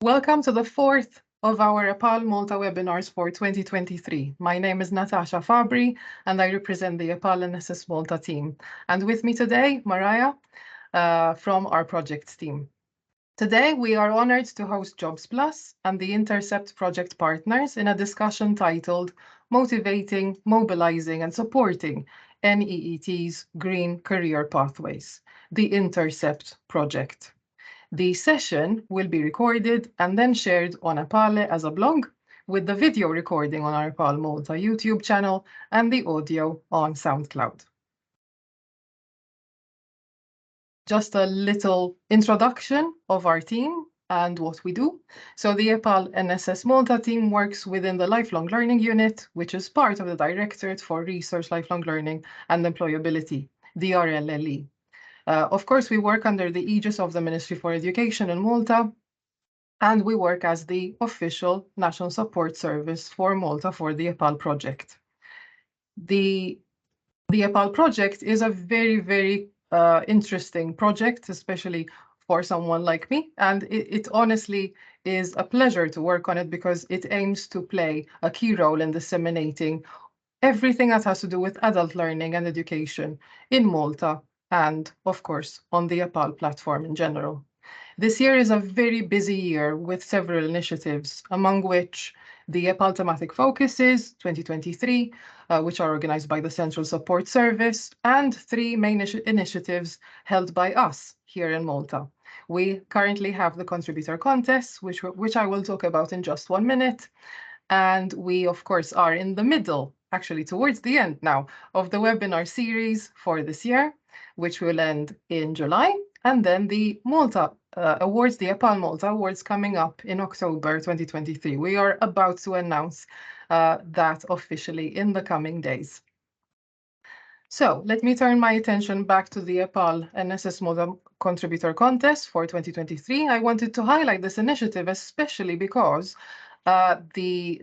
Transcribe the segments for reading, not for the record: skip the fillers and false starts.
Welcome to the fourth of our EPALE Malta webinars for 2023. My name is Natasha Fabri, and I represent the EPALE NSS Malta team. And with me today, Mariah from our projects team. Today, we are honored to host Jobsplus and the INTERCEPT project partners in a discussion titled Motivating, Mobilizing and Supporting NEETs Green Career Pathways, the INTERCEPT project. The session will be recorded and then shared on EPALE as a blog, with the video recording on our EPALE Malta YouTube channel and the audio on SoundCloud. Just a little introduction of our team and what we do. So the EPALE NSS Malta team works within the Lifelong Learning Unit, which is part of the Directorate for Research, Lifelong Learning and Employability, DRLLE. Of course, we work under the aegis of the Ministry for Education in Malta, and we work as the official national support service for Malta for the EPALE project. The EPALE project is a very, very interesting project, especially for someone like me, and it honestly is a pleasure to work on it because it aims to play a key role in disseminating everything that has to do with adult learning and education in Malta and, of course, on the EPALE platform in general. This year is a very busy year with several initiatives, among which the EPALE thematic focuses 2023, which are organized by the Central Support Service, and three main initiatives held by us here in Malta. We currently have the contributor contests, which I will talk about in just 1 minute. And we, of course, are in the middle, actually towards the end now, of the webinar series for this year, which will end in July. And then the Malta Awards, the EPALE Malta Awards coming up in October 2023. We are about to announce that officially in the coming days. So let me turn my attention back to the EPALE NSS Malta Contributor Contest for 2023. I wanted to highlight this initiative, especially because the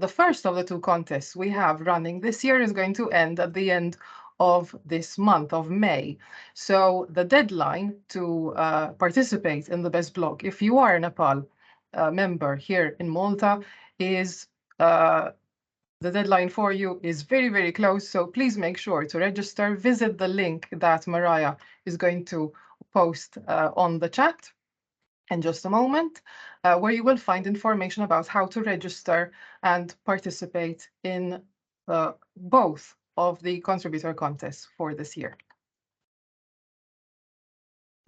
first of the two contests we have running this year is going to end at the end of this month of May. So the deadline to participate in the best blog, if you are an EPALE member here in Malta, is the deadline for you is very, very close. So please make sure to register. Visit the link that Mariah is going to post on the chat in just a moment, where you will find information about how to register and participate in both of the contributor contests for this year.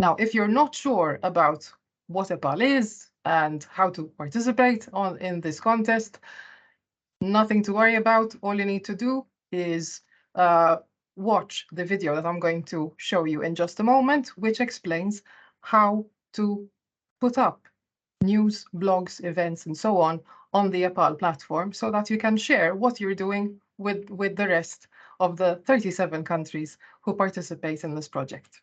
Now, if you're not sure about what EPALE is and how to participate in this contest, nothing to worry about. All you need to do is watch the video that I'm going to show you in just a moment, which explains how to put up news, blogs, events, and so on the EPALE platform so that you can share what you're doing with the rest of the 37 countries who participate in this project.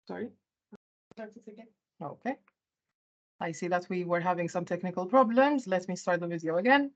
Sorry? Okay. I see that we were having some technical problems. Let me start the video again.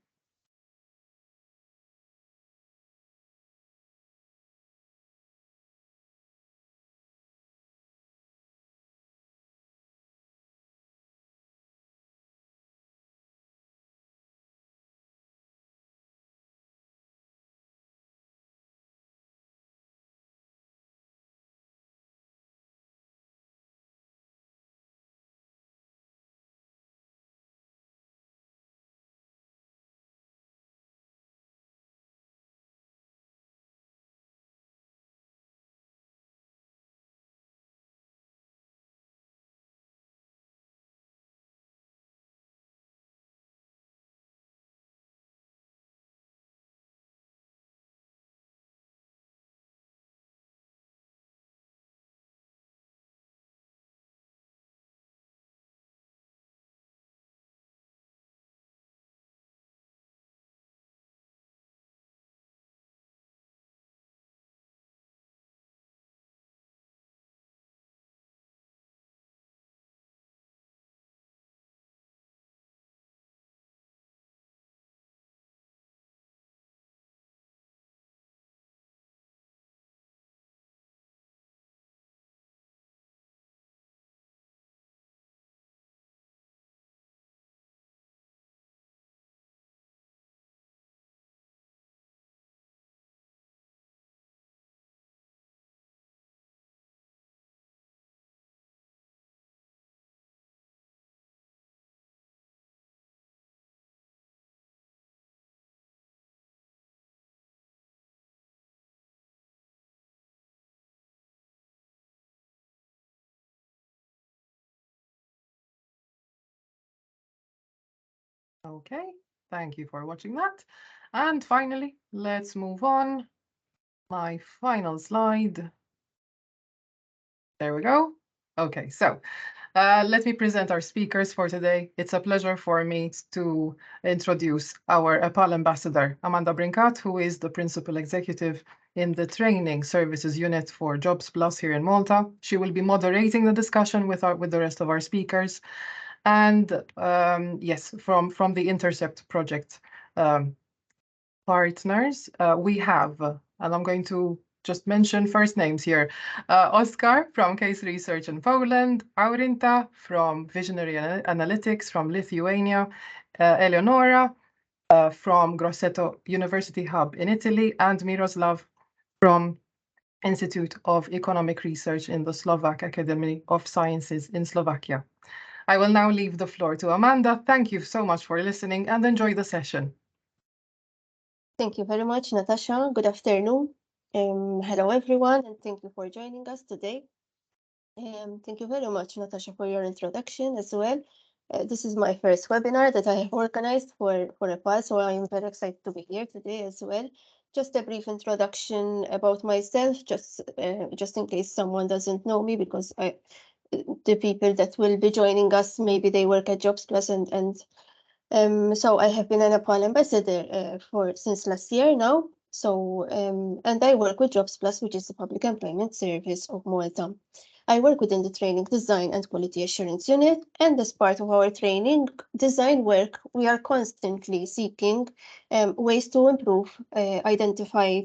Okay, thank you for watching that. And finally, let's move on. My final slide. There we go. Okay, so let me present our speakers for today. It's a pleasure for me to introduce our EPALE ambassador, Amanda Brinkat, who is the principal executive in the training services unit for Jobsplus here in Malta. She will be moderating the discussion with the rest of our speakers. And yes, from the INTERCEPT project partners, we have, and I'm going to just mention first names here. Oskar from Case Research in Poland, Aurinta from Visionary Analytics from Lithuania, Eleonora from Grosseto University Hub in Italy, and Miroslav from Institute of Economic Research in the Slovak Academy of Sciences in Slovakia. I will now leave the floor to Amanda. Thank you so much for listening and enjoy the session. Thank you very much, Natasha. Good afternoon. Hello, everyone, and thank you for joining us today. Thank you very much, Natasha, for your introduction as well. This is my first webinar that I have organized for EPALE, so I am very excited to be here today as well. Just a brief introduction about myself, just in case someone doesn't know me, because the people that will be joining us, maybe they work at Jobsplus so I have been an EPALE ambassador since last year now. So and I work with Jobsplus, which is the public employment service of Malta. I work within the training design and quality assurance unit, and as part of our training design work, we are constantly seeking ways to improve, identify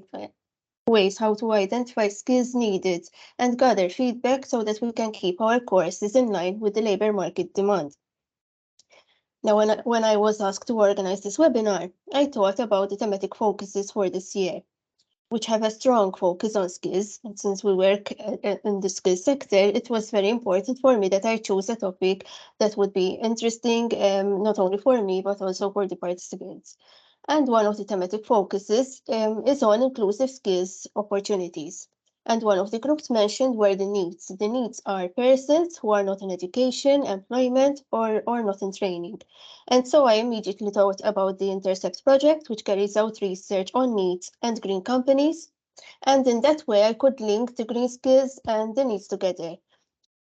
ways how to identify skills needed and gather feedback so that we can keep our courses in line with the labor market demand. Now, when I was asked to organize this webinar, I thought about the thematic focuses for this year, which have a strong focus on skills. And since we work in the skills sector, it was very important for me that I chose a topic that would be interesting, not only for me, but also for the participants. And one of the thematic focuses is on inclusive skills opportunities. And one of the groups mentioned were the NEETs. The NEETs are persons who are not in education, employment, or not in training. And so I immediately thought about the INTERCEPT project, which carries out research on NEETs and green companies. And in that way, I could link the green skills and the NEETs together.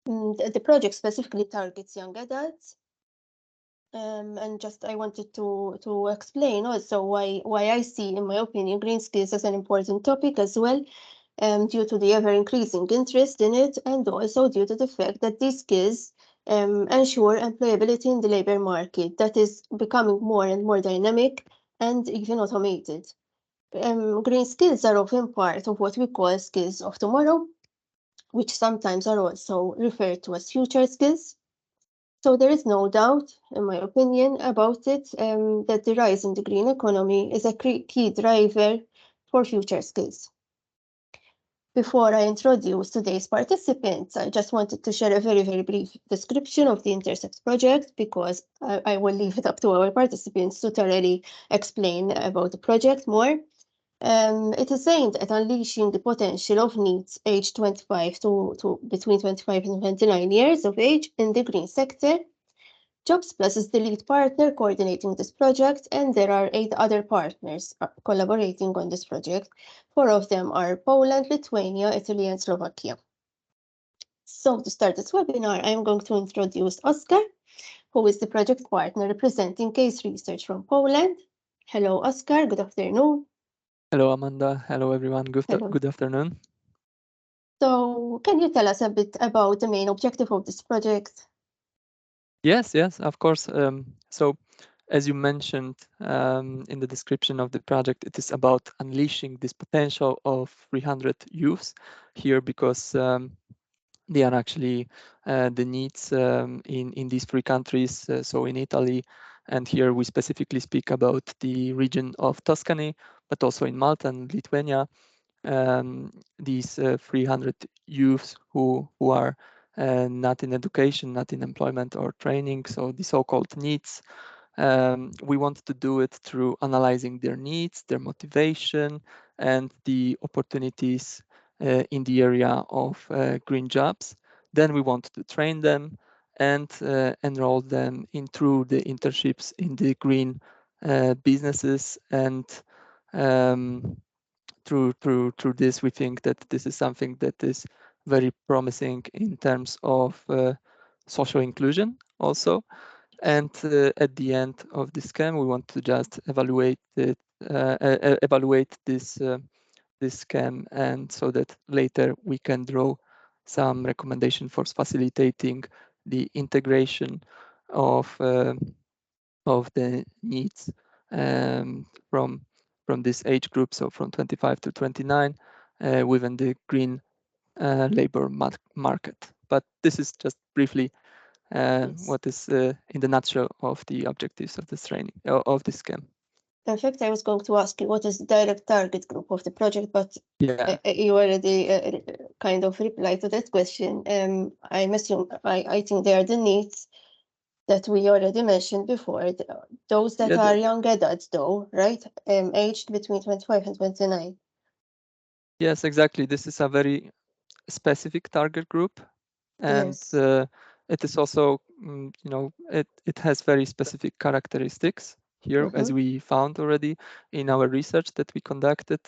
The project specifically targets young adults. And just I wanted to explain also why I see, in my opinion, green skills as an important topic as well, due to the ever-increasing interest in it, and also due to the fact that these skills ensure employability in the labor market that is becoming more and more dynamic and even automated. Green skills are often part of what we call skills of tomorrow, which sometimes are also referred to as future skills. So there is no doubt, in my opinion, about it, that the rise in the green economy is a key driver for future skills. Before I introduce today's participants, I just wanted to share a very, very brief description of the INTERCEPT project, because I will leave it up to our participants to thoroughly explain about the project more. It is aimed at unleashing the potential of NEETs aged 25 to between 25 and 29 years of age in the green sector. Jobsplus is the lead partner coordinating this project, and there are 8 other partners collaborating on this project. 4 of them are Poland, Lithuania, Italy, and Slovakia. So to start this webinar, I'm going to introduce Oskar, who is the project partner representing Case Research from Poland. Hello, Oskar. Good afternoon. Hello, Amanda. Hello, everyone. Good afternoon. So can you tell us a bit about the main objective of this project? Yes, of course. So as you mentioned in the description of the project, it is about unleashing this potential of 300 youths here, because they are actually the needs in these 3 countries. So in Italy, and here we specifically speak about the region of Tuscany, but also in Malta and Lithuania. These 300 youths who are not in education, not in employment or training, so the so-called NEETs. We want to do it through analyzing their needs, their motivation, and the opportunities in the area of green jobs. Then we want to train them and enroll them in through the internships in the green businesses. And through this, we think that this is something that is very promising in terms of social inclusion also. And at the end of this scheme, we want to just evaluate it, evaluate this scheme, and so that later we can draw some recommendation for facilitating the integration of the needs from this age group, so from 25 to 29, within the green labor market. But this is just briefly Yes. what is in the nutshell of the objectives of this training, of this scheme. In fact, I was going to ask you what is the direct target group of the project, but Yeah, you already kind of replied to that question. I assume, I think they are the needs that we already mentioned before, those that yeah, are young adults though, right? Aged between 25 and 29. yes, exactly. This is a very specific target group, and Yes. it is also, you know, it has very specific characteristics here, as we found already in our research that we conducted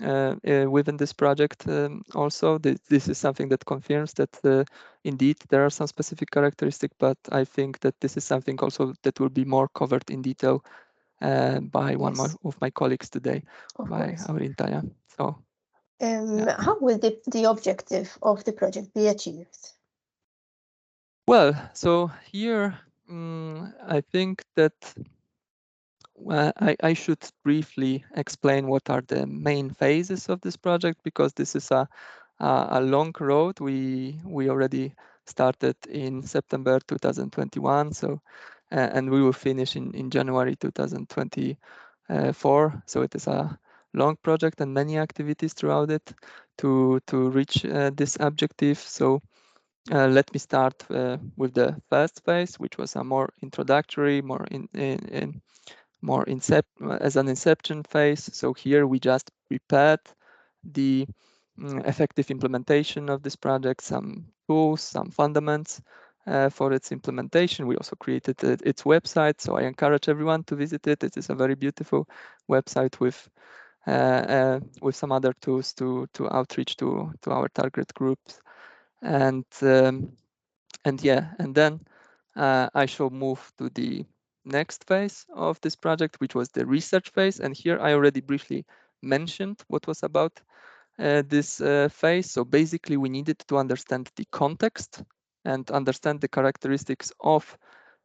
within this project. Also, this is something that confirms that indeed there are some specific characteristics, but I think that this is something also that will be more covered in detail by one Yes. of my colleagues today, Of by course. our Intaya. So, yeah. How will the objective of the project be achieved? Well, so here I think that I should briefly explain what are the main phases of this project, because this is a long road. We already started in September 2021, so and we will finish in January 2024. So it is a long project and many activities throughout it to reach this objective. So let me start with the first phase, which was a more introductory, more as an inception phase. So here we just prepared the effective implementation of this project, some tools, some fundamentals for its implementation. We also created its website, so I encourage everyone to visit it. It is a very beautiful website with some other tools to outreach to our target groups. And yeah, and then I shall move to the next phase of this project, which was the research phase. And here I already briefly mentioned what was about this phase. So basically, we needed to understand the context and understand the characteristics of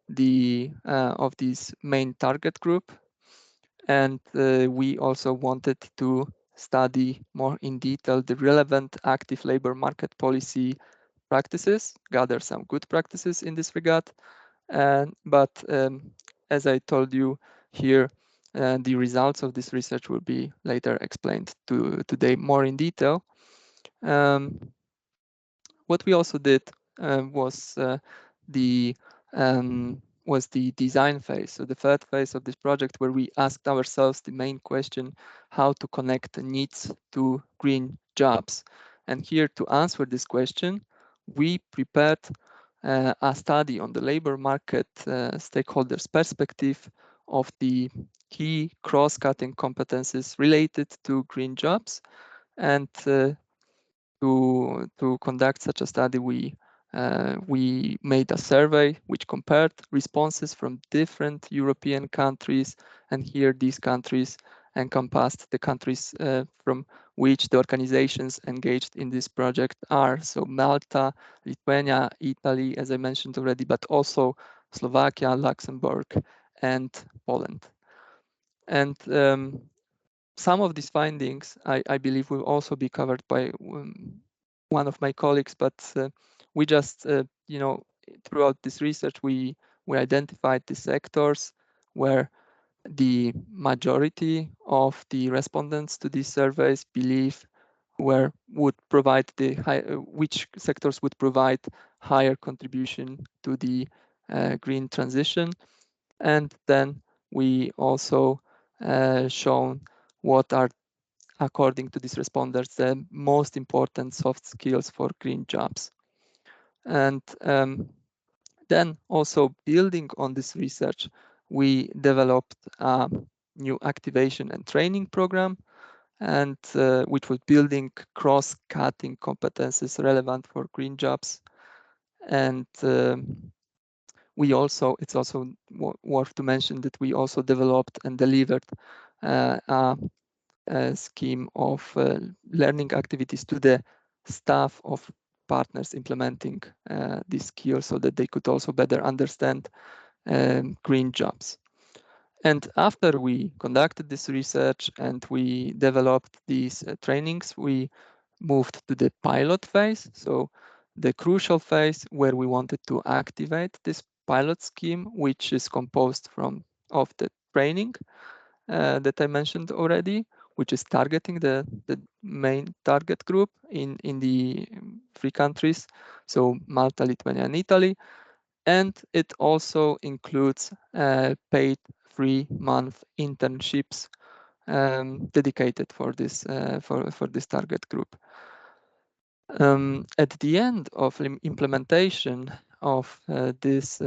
this main target group. And we also wanted to study more in detail the relevant active labor market policy practices, gather some good practices in this regard. But as I told you here, the results of this research will be later explained today more in detail. What we also did was the design phase. So the third phase of this project, where we asked ourselves the main question, how to connect needs to green jobs. And here, to answer this question, we prepared a study on the labor market stakeholders' perspective of the key cross-cutting competencies related to green jobs. And to conduct such a study, we made a survey which compared responses from different European countries, and here these countries encompassed the countries from which the organizations engaged in this project are. So Malta, Lithuania, Italy, as I mentioned already, but also Slovakia, Luxembourg, and Poland. And some of these findings, I believe, will also be covered by one of my colleagues, but we just, throughout this research, we identified the sectors where the majority of the respondents to these surveys believe would provide which sectors would provide higher contribution to the green transition. And then we also shown what are, according to these responders, the most important soft skills for green jobs. And Then also building on this research, we developed a new activation and training program, and which was building cross-cutting competencies relevant for green jobs. And it's also worth to mention that we also developed and delivered a scheme of learning activities to the staff of partners implementing these skills so that they could also better understand green jobs. And after we conducted this research and we developed these trainings, we moved to the pilot phase. So the crucial phase where we wanted to activate this pilot scheme, which is composed of the training that I mentioned already, which is targeting the main target group in the 3 countries, so Malta, Lithuania, and Italy. And it also includes paid 3-month internships dedicated for this target group. At the end of implementation of these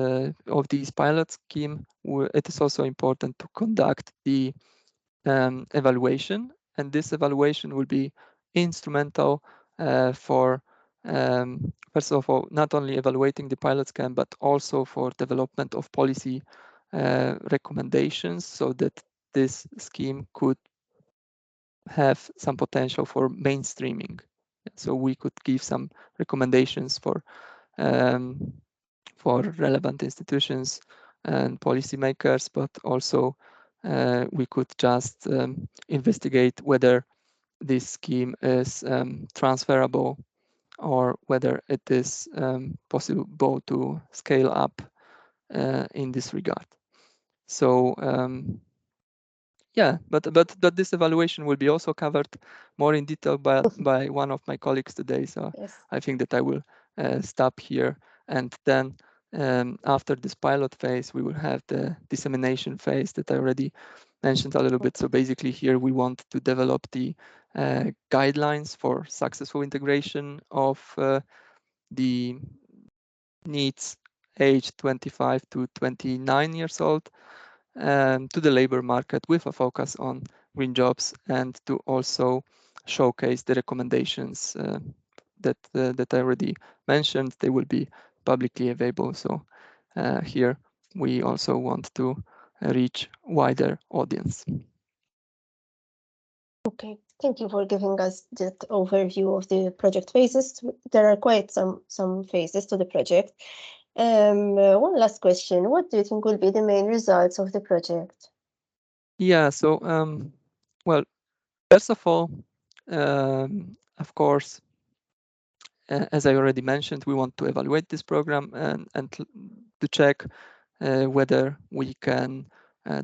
pilot scheme, it is also important to conduct the evaluation, and this evaluation will be instrumental for first of all, not only evaluating the pilot scheme, but also for development of policy recommendations so that this scheme could have some potential for mainstreaming. So we could give some recommendations for relevant institutions and policymakers, but also we could just investigate whether this scheme is transferable or whether it is possible to scale up in this regard. So yeah, but this evaluation will be also covered more in detail by one of my colleagues today. So Yes. I think that I will stop here, and then after this pilot phase, we will have the dissemination phase that I already mentioned a little bit. So basically here we want to develop the guidelines for successful integration of the NEETs aged 25 to 29 years old to the labor market with a focus on green jobs, and to also showcase the recommendations that I already mentioned. They will be publicly available. So here we also want to reach wider audience. Okay, thank you for giving us that overview of the project phases. There are quite some phases to the project. One last question. What do you think will be the main results of the project? Yeah, so well, first of all, of course, as I already mentioned, we want to evaluate this program and to check whether we can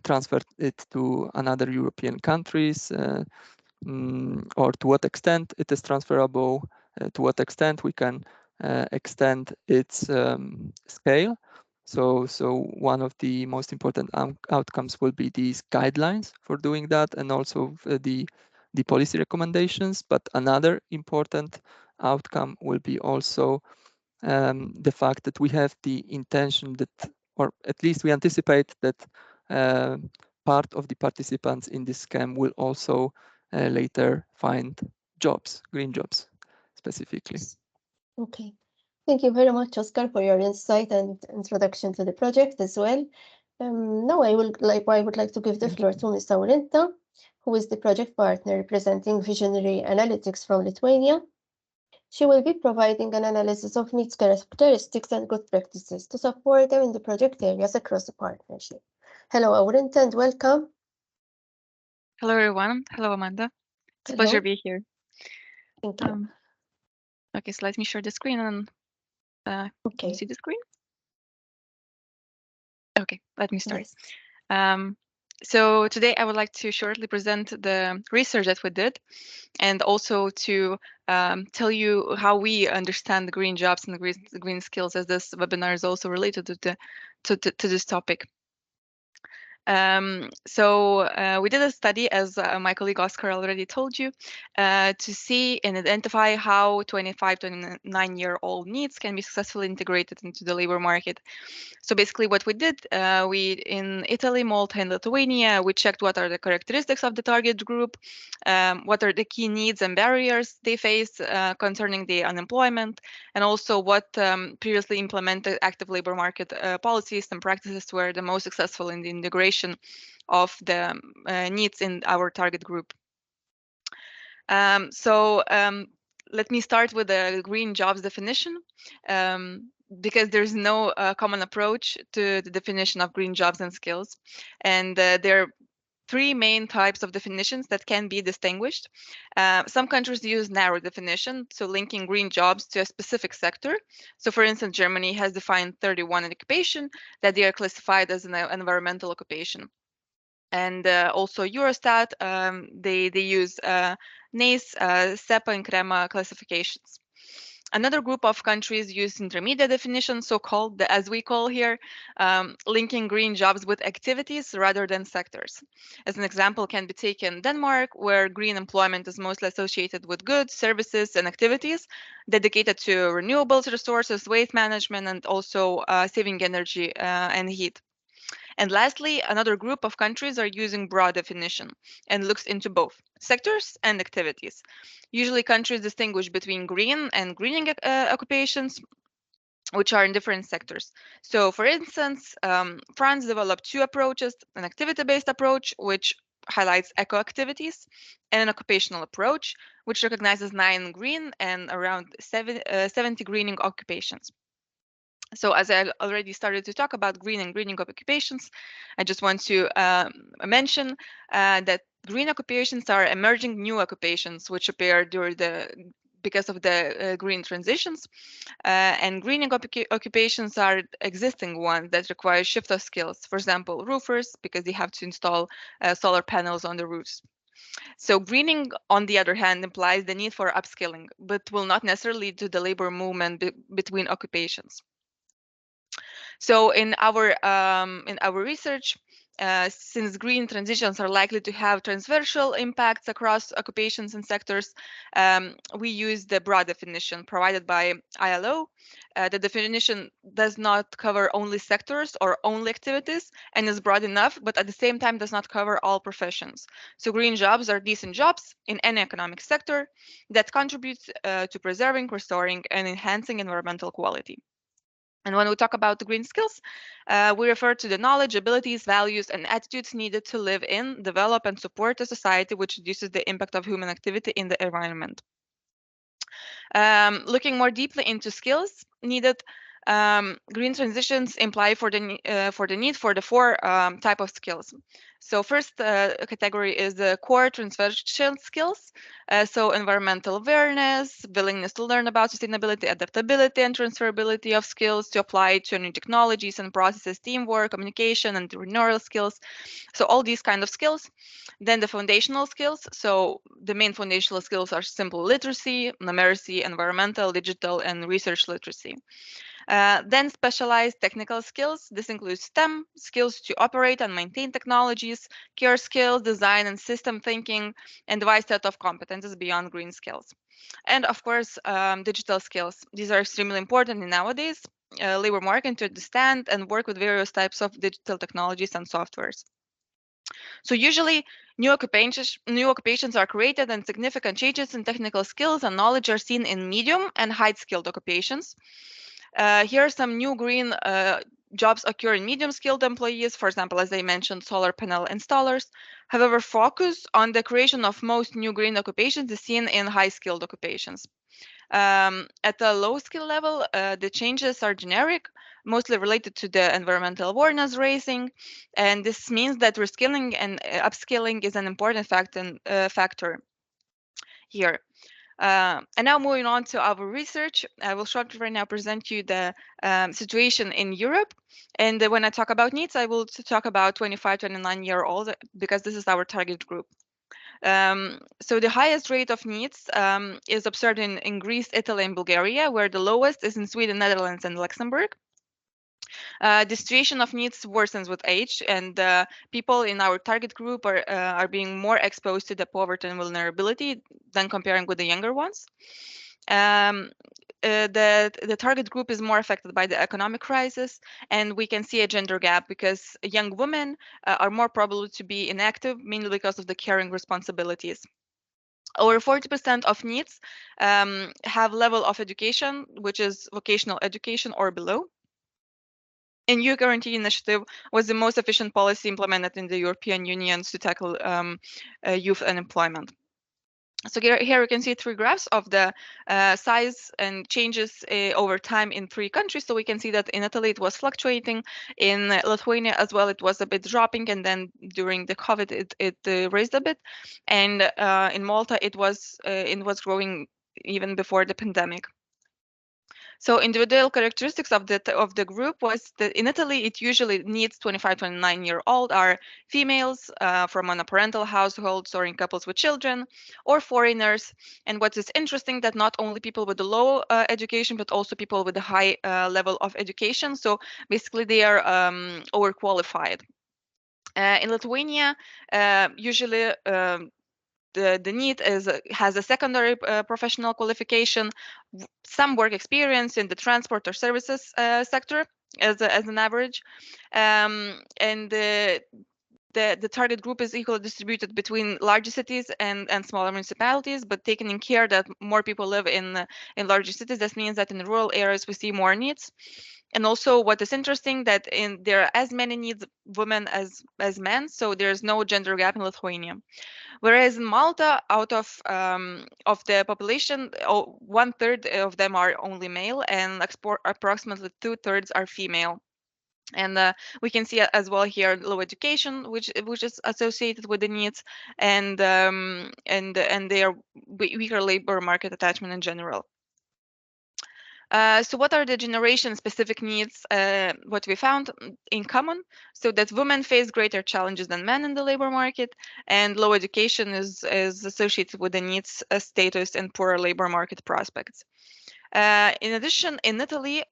transfer it to another European countries, or to what extent it is transferable, to what extent we can extend its scale. So one of the most important outcomes will be these guidelines for doing that, and also the policy recommendations. But another important outcome will be also the fact that we have the intention that, or at least we anticipate that part of the participants in this scheme will also later find jobs, green jobs specifically. Okay, thank you very much, Oscar, for your insight and introduction to the project as well. Now I would like to give the floor to Ms. Aurinta, who is the project partner representing Visionary Analytics from Lithuania. She will be providing an analysis of NEETs characteristics and good practices to support them in the project areas across the partnership. Hello, Aurinta, and welcome. Hello, everyone. Hello, Amanda. It's a pleasure to be here. Thank you. Okay, so let me share the screen and can you see the screen? Okay, let me start. Yes. So today I would like to shortly present the research that we did, and also to tell you how we understand the green jobs and the green skills, as this webinar is also related to this topic. We did a study, as my colleague Oscar already told you, to see and identify how 25 to 29-year-old NEETs can be successfully integrated into the labor market. So basically what we did, we in Italy, Malta, and Lithuania, we checked what are the characteristics of the target group, what are the key needs and barriers they face concerning the unemployment, and also what previously implemented active labor market policies and practices were the most successful in the integration of the needs in our target group. Let me start with the green jobs definition, because there's no common approach to the definition of green jobs and skills. And there are three main types of definitions that can be distinguished. Some countries use narrow definition, so linking green jobs to a specific sector. So for instance, Germany has defined 31 occupation that they are classified as an environmental occupation. And also Eurostat, they use NEETs, SEPA, and CREMA classifications. Another group of countries use intermediate definitions, so-called, as we call here, linking green jobs with activities rather than sectors. As an example can be taken Denmark, where green employment is mostly associated with goods, services, and activities dedicated to renewables resources, waste management, and also saving energy and heat. And lastly, another group of countries are using broad definition and looks into both sectors and activities. Usually countries distinguish between green and greening occupations, which are in different sectors. So for instance, France developed two approaches: an activity-based approach, which highlights eco activities, and an occupational approach, which recognizes 9 green and around 70 greening occupations. So as I already started to talk about green and greening occupations, I just want to mention that green occupations are emerging new occupations which appear because of the green transitions, and greening occupations are existing ones that require shift of skills. For example, roofers, because they have to install solar panels on the roofs. So greening, on the other hand, implies the need for upskilling, but will not necessarily lead to the labor movement between occupations. So in our research, since green transitions are likely to have transversal impacts across occupations and sectors, we use the broad definition provided by ILO. The definition does not cover only sectors or only activities and is broad enough, but at the same time does not cover all professions. So green jobs are decent jobs in any economic sector that contribute to preserving, restoring, and enhancing environmental quality. And when we talk about the green skills, we refer to the knowledge, abilities, values, and attitudes needed to live in, develop, and support a society which reduces the impact of human activity in the environment. Looking more deeply into skills needed, green transitions imply for the need for the four type of skills. So first category is the core transversal skills. So environmental awareness, willingness to learn about sustainability, adaptability, and transferability of skills to apply to new technologies and processes, teamwork, communication, and entrepreneurial skills. So all these kind of skills. Then the foundational skills. So the main foundational skills are simple literacy, numeracy, environmental, digital, and research literacy. Then specialized technical skills. This includes STEM, skills to operate and maintain technologies, care skills, design and system thinking, and a wide set of competences beyond green skills. And of course, digital skills. These are extremely important in nowadays labor market to understand and work with various types of digital technologies and softwares. So usually new occupations are created and significant changes in technical skills and knowledge are seen in medium and high skilled occupations. Here are some new green jobs occur in medium skilled employees, for example, as I mentioned, solar panel installers. However, focus on the creation of most new green occupations is seen in high skilled occupations. At the low skill level, the changes are generic, mostly related to the environmental awareness raising, and this means that reskilling and upskilling is an important factor here. And now moving on to our research, I will shortly right now present you the situation in Europe. And when I talk about NEETs, I will talk about 25 to 29-year-olds because this is our target group. So the highest rate of NEETs is observed in Greece, Italy, and Bulgaria, where the lowest is in Sweden, Netherlands, and Luxembourg. The situation of NEETs worsens with age, and people in our target group are being more exposed to the poverty and vulnerability than comparing with the younger ones. The target group is more affected by the economic crisis, and we can see a gender gap because young women are more probable to be inactive, mainly because of the caring responsibilities. Over 40% of NEETs have level of education, which is vocational education or below. And Youth Guarantee Initiative was the most efficient policy implemented in the European Union to tackle youth unemployment. So here you can see 3 graphs of the size and changes over time in 3 countries. So we can see that in Italy it was fluctuating, in Lithuania as well it was a bit dropping, and then during the COVID it raised a bit, and in Malta it was growing even before the pandemic. So individual characteristics of the group was that in Italy, it usually needs 25, 29-year-old are females from monoparental households or in couples with children or foreigners. And what is interesting that not only people with a low education, but also people with a high level of education. So basically they are overqualified. In Lithuania, usually the NEET has a secondary professional qualification, some work experience in the transport or services sector as an average, and the target group is equally distributed between larger cities and smaller municipalities, but taking in care that more people live in larger cities. This means that in rural areas we see more NEETs. And also what is interesting that there are as many NEETs women as men, so there's no gender gap in Lithuania. Whereas in Malta, out of the population, 1/3 of them are only male, and approximately 2/3 are female. And we can see as well here low education, which is associated with the NEETs, and their weaker labor market attachment in general. So what are the generation-specific needs? What we found in common, so that women face greater challenges than men in the labor market, and low education is associated with the needs status and poorer labor market prospects. In addition, in Italy,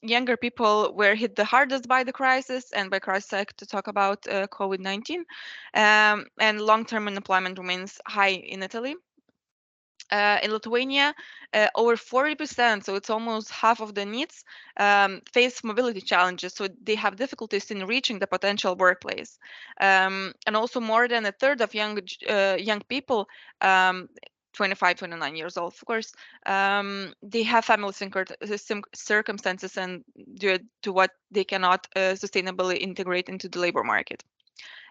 younger people were hit the hardest by the crisis, and by crisis I to talk about COVID-19, and long-term unemployment remains high in Italy. In Lithuania, over 40%, so it's almost half of the NEETs, face mobility challenges. So they have difficulties in reaching the potential workplace. And also more than 1/3 of young people, 25, 29 years old, of course, they have family circumstances and due to what they cannot sustainably integrate into the labor market.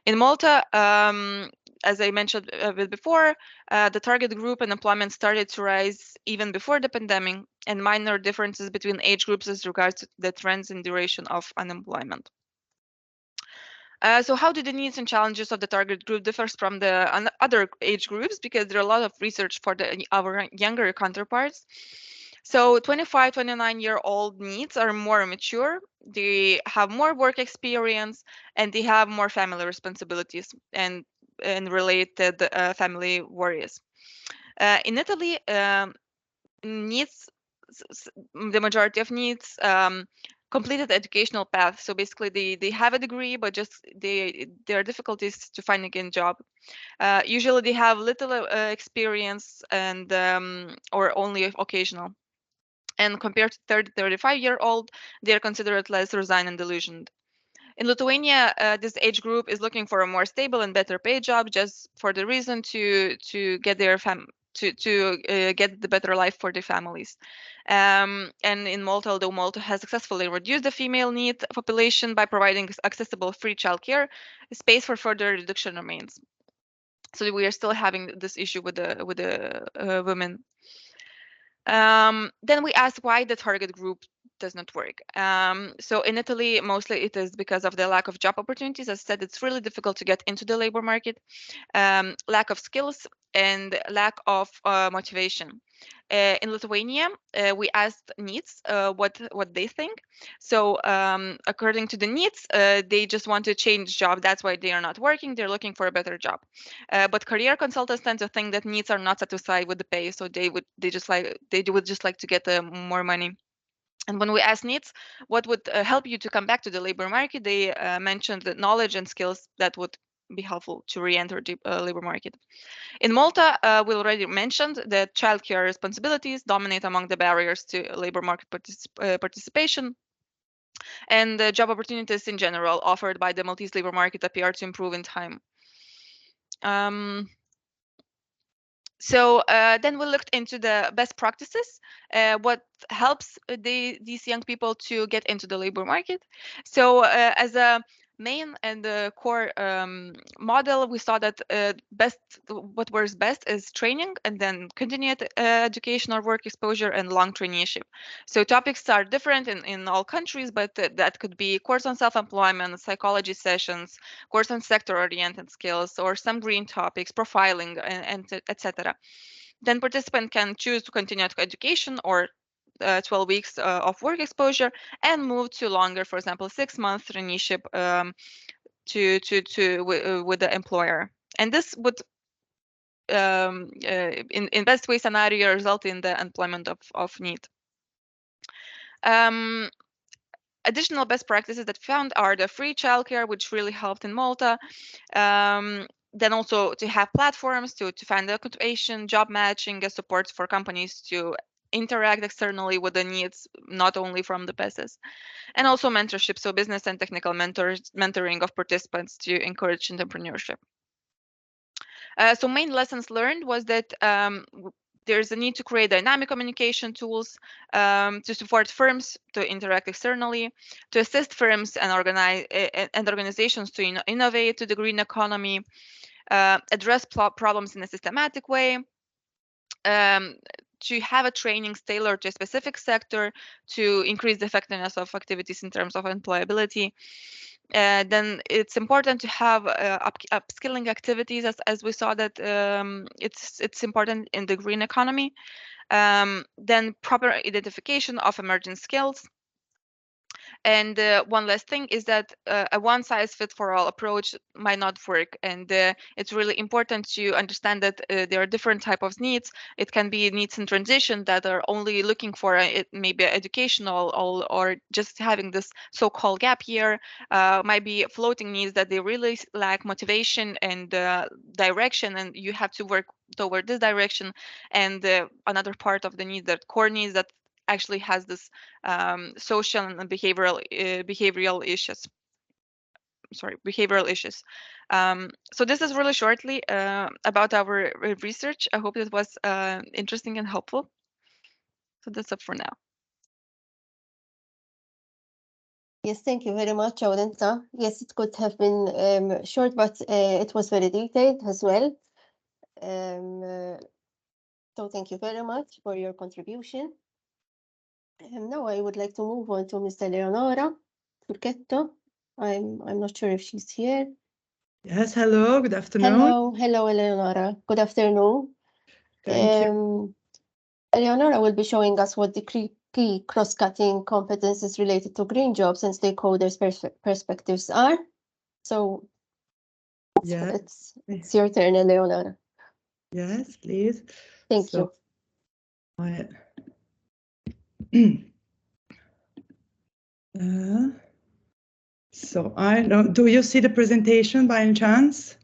In Malta, as I mentioned a bit before, the target group and employment started to rise even before the pandemic, and minor differences between age groups as regards to the trends in duration of unemployment. So how do the needs and challenges of the target group differ from the other age groups? Because there are a lot of research for our younger counterparts. So 25, 29-year-old NEETs are more mature, they have more work experience, and they have more family responsibilities and related family worries. In Italy, NEETs, the majority of NEETs completed the educational path. So basically they have a degree, but just there are difficulties to finding a job. Usually they have little experience and or only occasional. And compared to 30, 35-year-old, they are considered less resigned and delusioned. In Lithuania, this age group is looking for a more stable and better paid job, just for the reason to get their get the better life for their families. And in Malta, although Malta has successfully reduced the female NEET population by providing accessible free childcare, space for further reduction remains. So we are still having this issue with the women. Then we asked why the target group does not work. So in Italy, mostly it is because of the lack of job opportunities. As I said, it's really difficult to get into the labor market, lack of skills, and lack of motivation. In Lithuania, we asked NEETs what they think. So according to the NEETs, they just want to change job. That's why they are not working. They're looking for a better job. But career consultants tend to think that NEETs are not satisfied with the pay, so they would just like to get more money. And when we asked NEETs what would help you to come back to the labor market, they mentioned the knowledge and skills that would be helpful to re-enter the labor market. In Malta, we already mentioned that childcare responsibilities dominate among the barriers to labor market participation, and the job opportunities in general offered by the Maltese labor market appear to improve in time. So then we looked into the best practices, what helps these young people to get into the labor market. So as a main and the core model, we saw that what works best is training, and then continued education or work exposure, and long traineeship. So topics are different in all countries, but that could be course on self-employment, psychology sessions, course on sector-oriented skills, or some green topics, profiling, and etc. Then participant can choose to continue education or 12 weeks of work exposure and move to longer, for example, 6-month traineeship with the employer. And this would, in best way scenario, result in the employment of NEET. Additional best practices that found are the free childcare, which really helped in Malta. Then also to have platforms to find occupation, job matching, and support for companies to interact externally with the needs, not only from the PESES. And also mentorship, so business and technical mentoring of participants to encourage entrepreneurship. So main lessons learned was that there's a need to create dynamic communication tools to support firms to interact externally, to assist firms and organizations to innovate to the green economy, address problems in a systematic way, to have a training tailored to a specific sector to increase the effectiveness of activities in terms of employability. Then it's important to have upskilling activities, as we saw that it's important in the green economy. Then proper identification of emerging skills. And one last thing is that a one-size-fits-for-all approach might not work, and it's really important to understand that there are different types of needs. It can be needs in transition that are only looking for maybe educational or just having this so-called gap year. Might be floating needs that they really lack motivation and direction, and you have to work toward this direction. And another part of the need, that core needs, that actually has this social and behavioral issues. Behavioral issues. So this is really shortly about our research. I hope it was interesting and helpful. So that's it for now. Yes, thank you very much, Audenta. Yes, it could have been short, but it was very detailed as well. So thank you very much for your contribution. Now I would like to move on to Mr. Leonora Turchetto. I'm not sure if she's here. Yes, hello, good afternoon. Hello, Eleonora. Good afternoon. Thank you. Eleonora will be showing us what the key cross-cutting competences related to green jobs and stakeholders' perspectives are. So Yeah. it's your turn, Eleonora. Yes, please. Thank you. So I don't, do you see the presentation by any chance?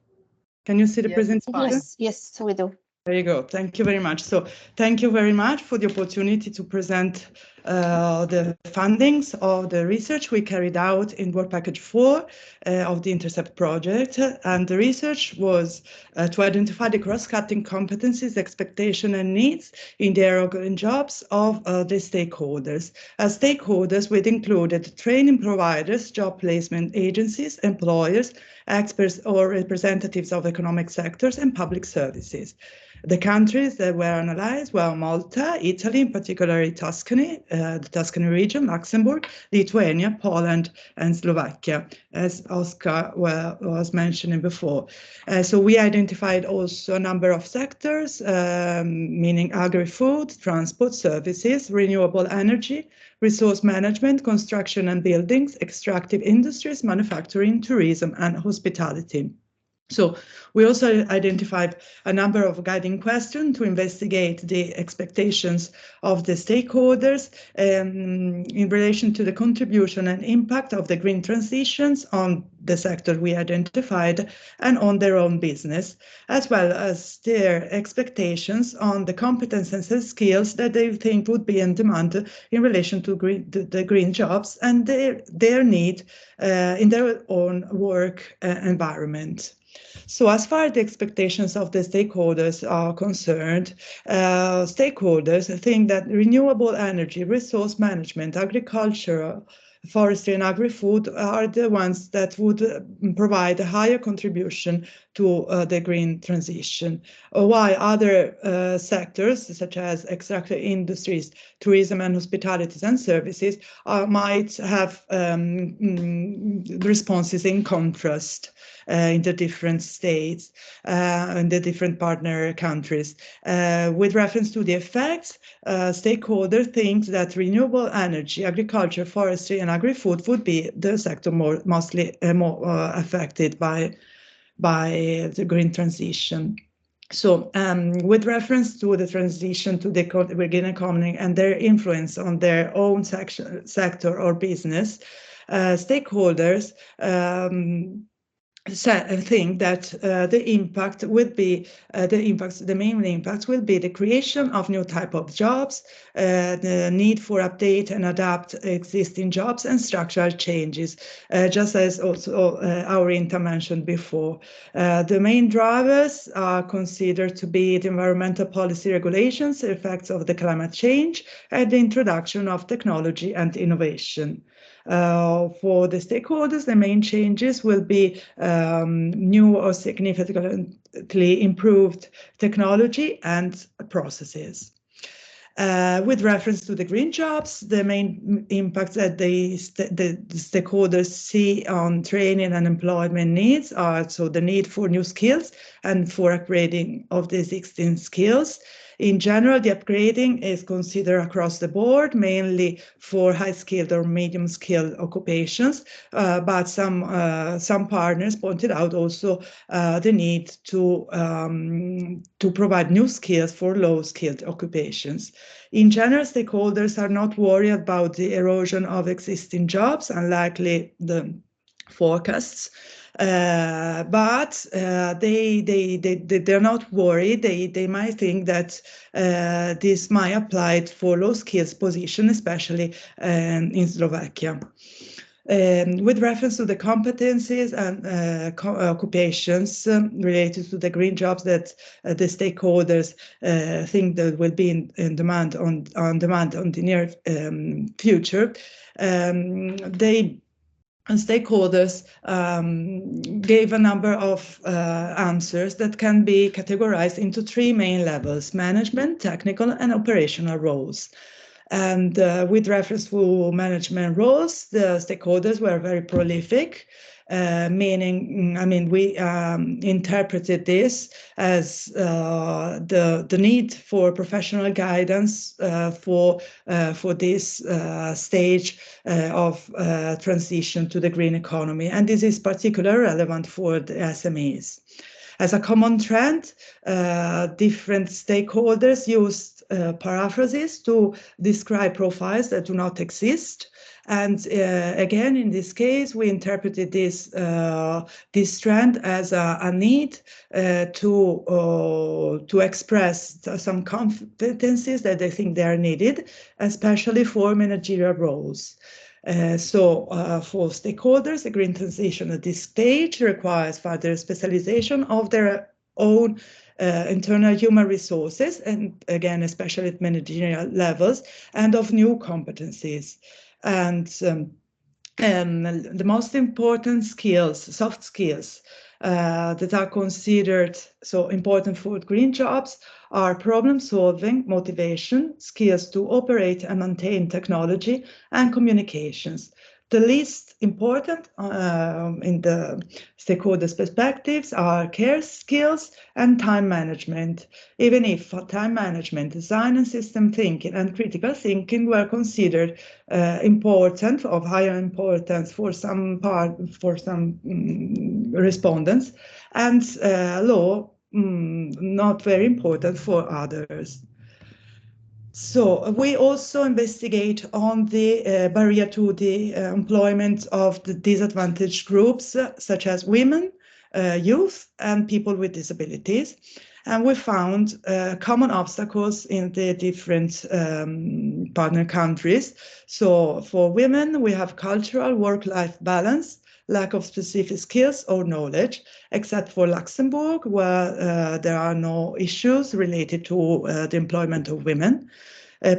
Can you see the presentation? Yes, we do. There you go. Thank you very much. So thank you very much for the opportunity to present the findings of the research we carried out in Work Package 4 of the INTERCEPT project. And the research was to identify the cross-cutting competencies, expectations, and needs in the area of green jobs of the stakeholders. As stakeholders, we included training providers, job placement agencies, employers, experts or representatives of economic sectors, and public services. The countries that were analyzed were Malta, Italy, in particular Tuscany, the Tuscany region, Luxembourg, Lithuania, Poland, and Slovakia, as Oscar was mentioning before. So we identified also a number of sectors, meaning agri-food, transport services, renewable energy, resource management, construction and buildings, extractive industries, manufacturing, tourism, and hospitality. So we also identified a number of guiding questions to investigate the expectations of the stakeholders in relation to the contribution and impact of the green transitions on the sector we identified and on their own business, as well as their expectations on the competences and skills that they think would be in demand in relation to the green jobs and their need in their own work environment. So as far as the expectations of the stakeholders are concerned, stakeholders think that renewable energy, resource management, agriculture, forestry and agri-food are the ones that would provide a higher contribution to the green transition, while other sectors such as extractive industries, tourism and hospitality and services might have responses in contrast in the different states and the different partner countries. With reference to the effects, stakeholders think that renewable energy, agriculture, forestry and agri-food would be the sector mostly more affected by the green transition. So with reference to the transition to the green economy and their influence on their own sector or business, stakeholders think that the main impact will be the creation of new type of jobs, the need for update and adapt existing jobs and structural changes, just as also our Inta mentioned before. The main drivers are considered to be the environmental policy regulations, the effects of the climate change, and the introduction of technology and innovation. For the stakeholders, the main changes will be new or significantly improved technology and processes. With reference to the green jobs, the main impacts that the stakeholders see on training and employment needs are the need for new skills and for upgrading of the existing skills. In general, the upgrading is considered across the board, mainly for high-skilled or medium-skilled occupations, but some partners pointed out also the need to provide new skills for low-skilled occupations. In general, stakeholders are not worried about the erosion of existing jobs, unlikely the forecasts. But they're not worried. They might think that this might apply for low skills position, especially in Slovakia. With reference to the competencies and occupations related to the green jobs that the stakeholders think that will be in demand on the near future, stakeholders gave a number of answers that can be categorized into three main levels: management, technical, and operational roles. And with reference to management roles, the stakeholders were very prolific, meaning, we interpreted this as the need for professional guidance for this stage of transition to the green economy. And this is particularly relevant for the SMEs. As a common trend, different stakeholders used paraphrases to describe profiles that do not exist. And again, in this case, we interpreted this trend as a need to express some competencies that they think they are needed, especially for managerial roles. For stakeholders, the green transition at this stage requires further specialization of their own internal human resources, and again, especially at managerial levels, and of new competencies. And the most important skills, soft skills, that are considered so important for green jobs are problem solving, motivation, skills to operate and maintain technology, and communications. The least important in the stakeholders' perspectives are care skills and time management, even if time management, design and system thinking, and critical thinking were considered important, of higher importance for some respondents, and law, not very important for others. So we also investigate on the barrier to the employment of the disadvantaged groups, such as women, youth, and people with disabilities. And we found common obstacles in the different partner countries. So for women, we have cultural work-life balance, lack of specific skills or knowledge, except for Luxembourg, where there are no issues related to the employment of women.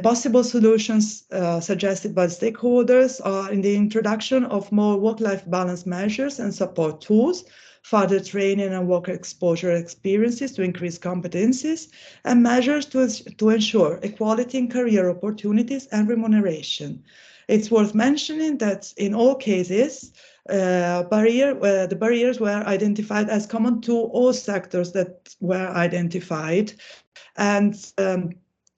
Possible solutions suggested by stakeholders are in the introduction of more work-life balance measures and support tools, further training and worker exposure experiences to increase competencies, and measures to ensure equality in career opportunities and remuneration. It's worth mentioning that in all cases, the barriers were identified as common to all sectors that were identified, and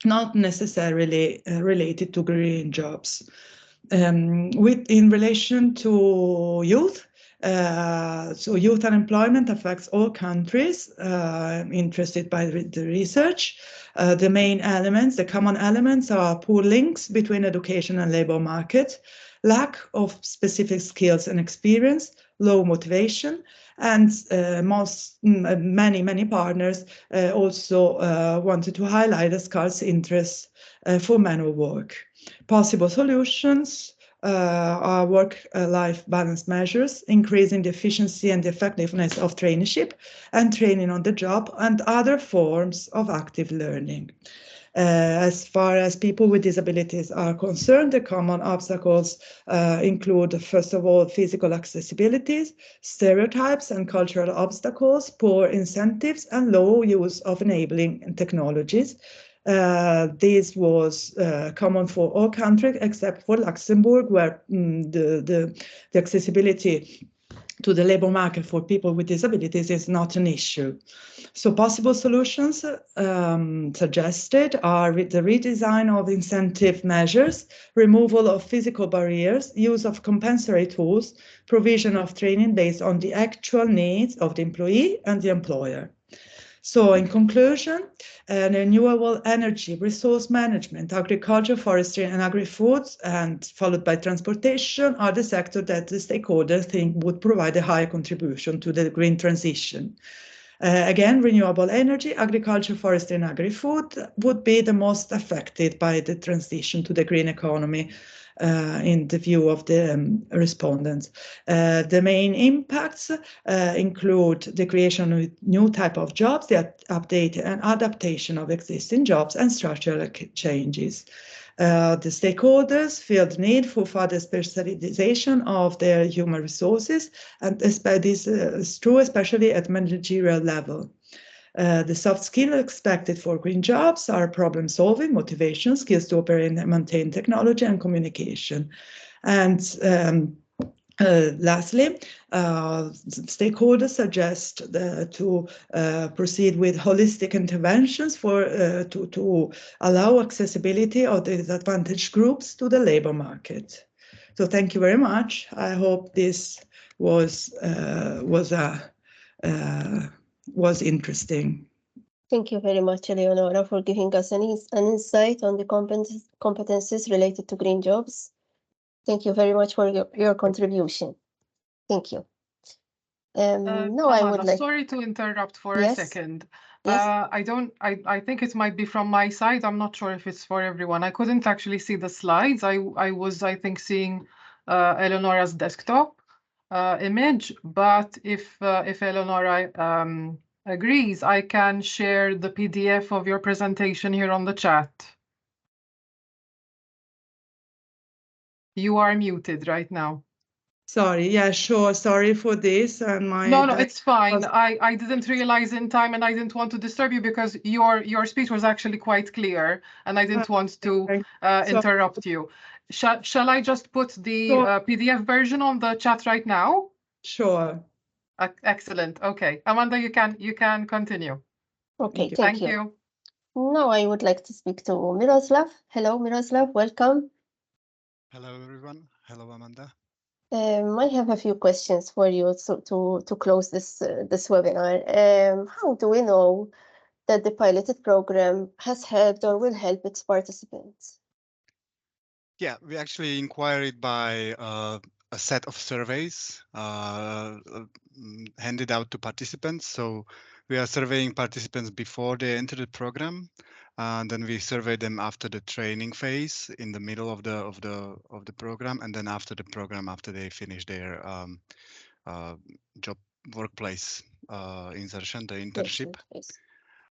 not necessarily related to green jobs. In relation to youth, so youth unemployment affects all countries interested by the research. The main elements, the common elements, are poor links between education and labor market, lack of specific skills and experience, low motivation, and many partners also wanted to highlight a scarce interest for manual work. Possible solutions are work-life balance measures, increasing the efficiency and the effectiveness of traineeship and training on the job, and other forms of active learning. As far as people with disabilities are concerned, the common obstacles include, first of all, physical accessibilities, stereotypes and cultural obstacles, poor incentives, and low use of enabling technologies. This was common for all countries except for Luxembourg, where the accessibility to the labor market for people with disabilities is not an issue. So possible solutions suggested are the redesign of incentive measures, removal of physical barriers, use of compensatory tools, provision of training based on the actual needs of the employee and the employer. So in conclusion, renewable energy, resource management, agriculture, forestry, and agri-foods, and followed by transportation, are the sectors that the stakeholders think would provide a higher contribution to the green transition. Again, renewable energy, agriculture, forestry, and agri-food would be the most affected by the transition to the green economy in the view of the respondents. The main impacts include the creation of new type of jobs, the update and adaptation of existing jobs, and structural changes. The stakeholders feel the need for further specialization of their human resources, and this is true especially at managerial level. The soft skills expected for green jobs are problem solving, motivation, skills to operate and maintain technology, and communication. And lastly, stakeholders suggest to proceed with holistic interventions to allow accessibility of the disadvantaged groups to the labor market. So thank you very much. I hope this was interesting. Thank you very much, Eleonora, for giving us an insight on the competencies related to green jobs. Thank you very much for your contribution. Thank you. No, I would like. Sorry to interrupt for Yes. a second. Yes. I think it might be from my side. I'm not sure if it's for everyone. I couldn't actually see the slides. I was, I think, seeing Eleonora's desktop image, but if Eleonora agrees, I can share the PDF of your presentation here on the chat. You are muted right now. Sorry, yeah, sure. Sorry for this. And No, it's fine. I didn't realize in time, and I didn't want to disturb you because your speech was actually quite clear, and I didn't want to interrupt you. Shall I just put the PDF version on the chat right now? Sure. Excellent. Okay, Amanda, you can continue. Okay, thank you. Now I would like to speak to Miroslav. Hello, Miroslav. Welcome. Hello, everyone. Hello, Amanda. I have a few questions for you to close this webinar. How do we know that the piloted program has helped or will help its participants? Yeah, we actually inquired by a set of surveys handed out to participants. So we are surveying participants before they enter the program, and then we survey them after the training phase in the middle of the program, and then after the program after they finish their job workplace insertion, the internship. Yes.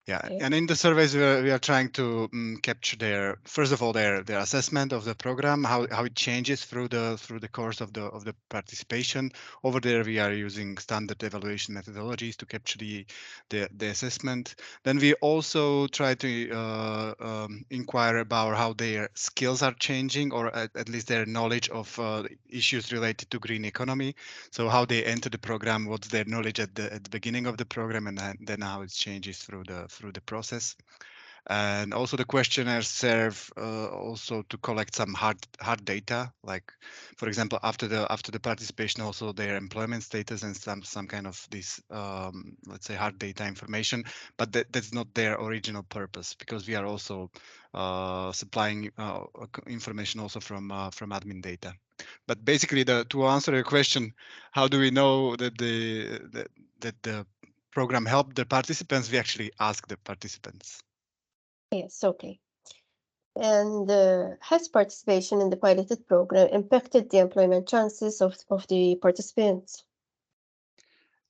Yeah, Okay. and in the surveys we are trying to capture their first of all their assessment of the program, how it changes through the course of the participation. Over there we are using standard evaluation methodologies to capture the assessment. Then we also try to inquire about how their skills are changing, or at least their knowledge of issues related to green economy. So how they enter the program, what's their knowledge at the beginning of the program, and then how it changes through the process. And also the questionnaires serve also to collect some hard data, like for example after the participation, also their employment status and some kind of this let's say hard data information. But that's not their original purpose, because we are also supplying information also from admin data. But basically, to answer your question, how do we know that the program helped the participants? We actually ask the participants. Yes, okay. And has participation in the piloted program impacted the employment chances of the participants?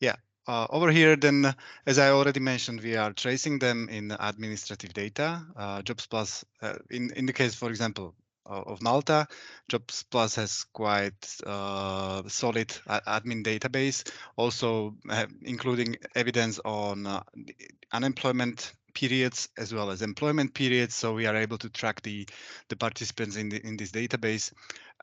Yeah. Over here, then, as I already mentioned, we are tracing them in administrative data. Jobsplus, in the case, for example, of Malta, Jobsplus has quite solid admin database, also including evidence on unemployment periods as well as employment periods. So we are able to track the participants in this database,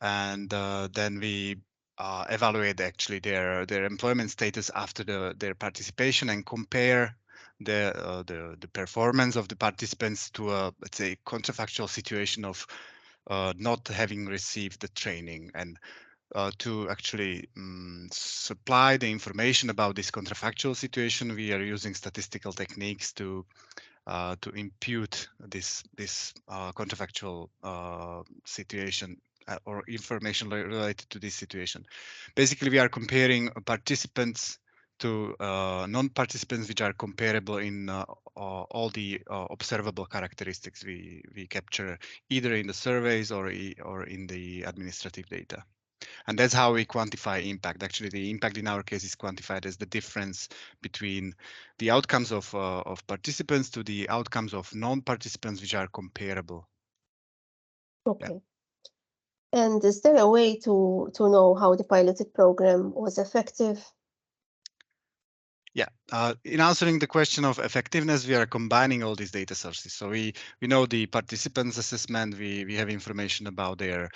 and then we evaluate actually their employment status after their participation, and compare the performance of the participants to a, let's say, contrafactual situation of not having received the training. And to actually supply the information about this contrafactual situation, we are using statistical techniques to impute this contrafactual situation or information related to this situation. Basically, we are comparing participants to non-participants, which are comparable in all the observable characteristics we capture either in the surveys or in the administrative data. And that's how we quantify impact. Actually, the impact in our case is quantified as the difference between the outcomes of participants to the outcomes of non-participants, which are comparable. Okay. Yeah. And is there a way to know how the piloted program was effective? Yeah, in answering the question of effectiveness, we are combining all these data sources. So we know the participants' assessment. We have information about the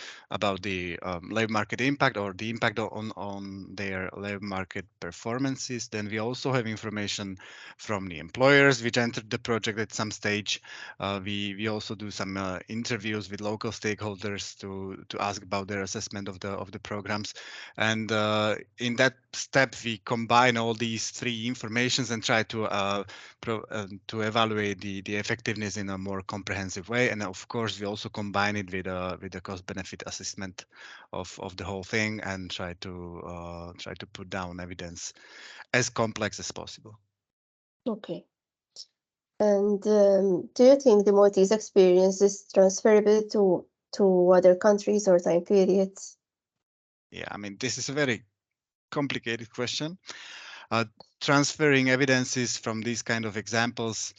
labor market impact, or the impact on their labor market performances. Then we also have information from the employers which entered the project at some stage. We also do some interviews with local stakeholders to ask about their assessment of the programs. And in that step, we combine all these three informations and try to evaluate the effectiveness in a more comprehensive way. And of course, we also combine it with a cost-benefit assessment of the whole thing, and try to put down evidence as complex as possible. Okay. And do you think the Maltese experience is transferable to other countries or time periods? Yeah, I mean, this is a very complicated question. Transferring evidences from these kind of examples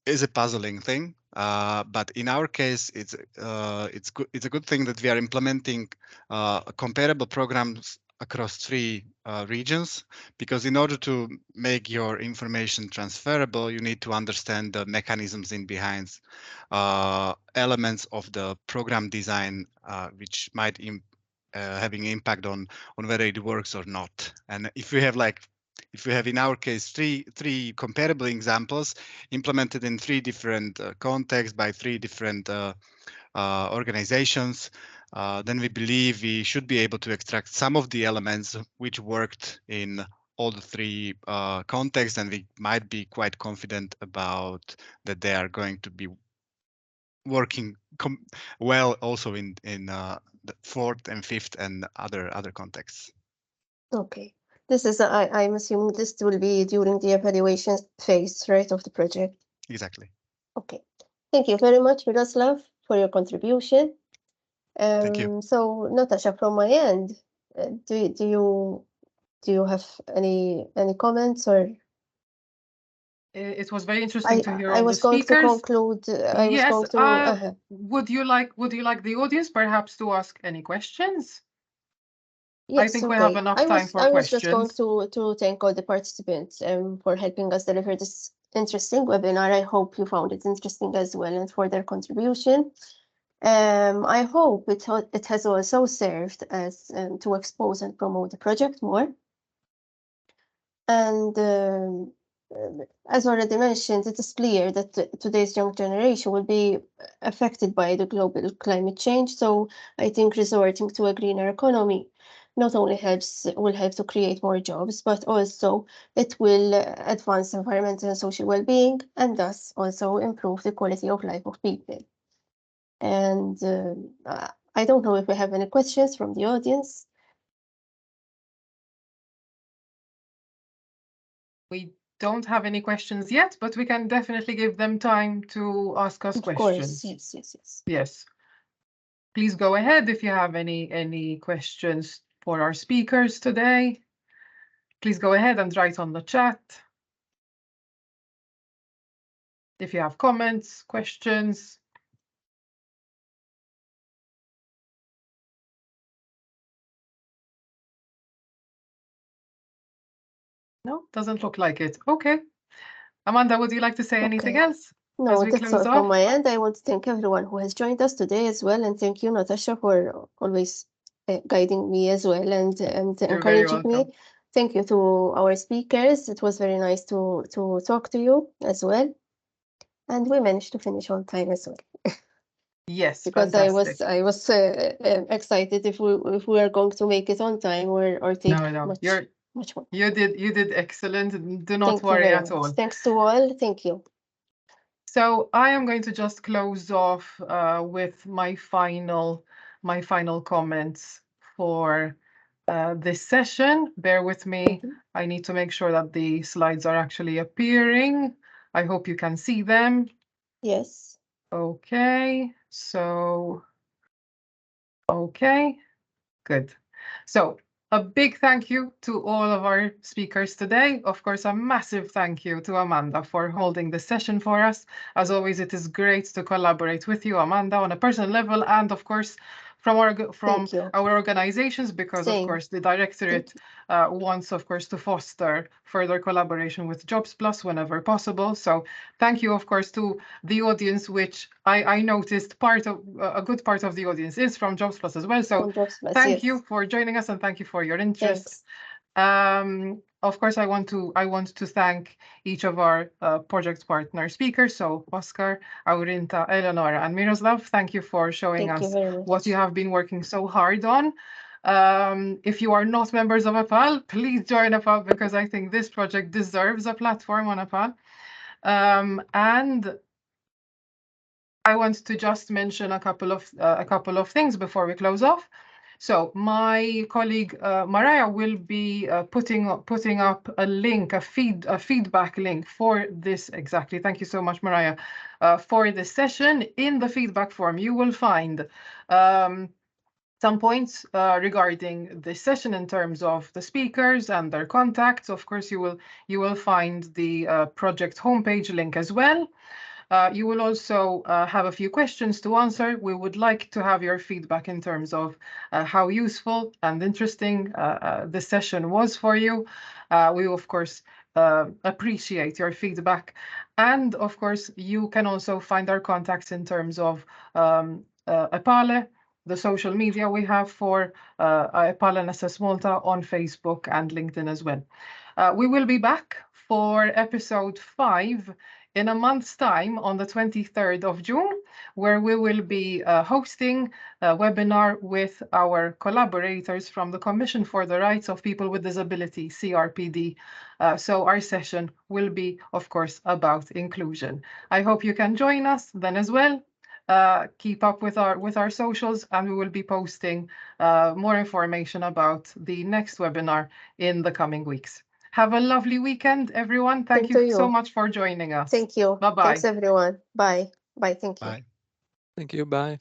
is a puzzling thing, but in our case, it's a good thing that we are implementing comparable programs across three regions, because in order to make your information transferable, you need to understand the mechanisms in behind elements of the program design, which might having impact on whether it works or not. And if we have in our case three comparable examples implemented in three different contexts by three different organizations, then we believe we should be able to extract some of the elements which worked in all the three contexts, and we might be quite confident about that they are going to be working well also in the fourth and fifth and other contexts. Okay. This is, I'm assuming this will be during the evaluation phase, right, of the project. Exactly. Okay. Thank you very much, Miroslav, for your contribution. Thank you. So, Natasha, from my end, do you have any comments or? It was very interesting to hear I all was the going to speakers. conclude. I was Yes, going to. would you like the audience perhaps to ask any questions? Yes, think we okay. have enough time for I was just going questions. to thank all the participants for helping us deliver this interesting webinar. I hope you found it interesting as well and for their contribution. I hope it has also served as to expose and promote the project more. And as already mentioned, it is clear that today's young generation will be affected by the global climate change. So I think resorting to a greener economy not only will help to create more jobs, but also it will advance environmental and social well-being, and thus also improve the quality of life of people. And I don't know if we have any questions from the audience. We don't have any questions yet, but we can definitely give them time to ask us Of questions. course, yes. Yes. Please go ahead if you have any questions for our speakers today. Please go ahead and write on the chat. If you have comments, questions. No, doesn't look like it. Okay. Amanda, would you like to say anything Okay. else? No, we that's close all from off? my end. I want to thank everyone who has joined us today as well, and thank you, Natasha, for always guiding me as well and You're very encouraging me. welcome. Thank you to our speakers. It was very nice to talk to you as well, and we managed to finish on time as well. Yes, Because fantastic. I was excited if we are going to make it on time or take No, much more. you did excellent. Do not Thank you worry very at much. all. Thanks to all. Thank you. So I am going to just close off with my final comments for this session. Bear with me. I need to make sure that the slides are actually appearing. I hope you can see them. Yes. Okay, so, okay, good. So a big thank you to all of our speakers today. Of course, a massive thank you to Amanda for holding this session for us. As always, it is great to collaborate with you, Amanda, on a personal level, and of course, from our organizations, because of course the Directorate wants, of course, to foster further collaboration with Jobsplus whenever possible. So thank you, of course, to the audience, which I noticed a good part of the audience is from Jobsplus as well. So thank you for joining us and thank you for your interest. Of course, I want to thank each of our project partner speakers. So Oscar, Aurinta, Eleonora, and Miroslav, thank you for showing us what you have been working so hard on. If you are not members of EPALE, please join EPALE because I think this project deserves a platform on EPALE. And I want to just mention a couple of things before we close off. So my colleague Mariah will be putting up a link, a feedback link for this exactly. Thank you so much, Mariah, for this session. In the feedback form, you will find some points regarding this session in terms of the speakers and their contacts. Of course, you will find the project homepage link as well. You will also have a few questions to answer. We would like to have your feedback in terms of how useful and interesting this session was for you. We, of course, appreciate your feedback. And, of course, you can also find our contacts in terms of EPALE, the social media we have for EPALE NSS Malta on Facebook and LinkedIn as well. We will be back for episode 5 in a month's time on the 23rd of June. where we will be hosting a webinar with our collaborators from the Commission for the Rights of People with Disability, CRPD. So our session will be, of course, about inclusion. I hope you can join us then as well. Keep up with our socials, and we will be posting more information about the next webinar in the coming weeks. Have a lovely weekend, everyone. Thank you so much for joining us. Thank you. Bye-bye. Thanks, everyone. Bye. Bye. Thank you. Bye. Thank you. Bye.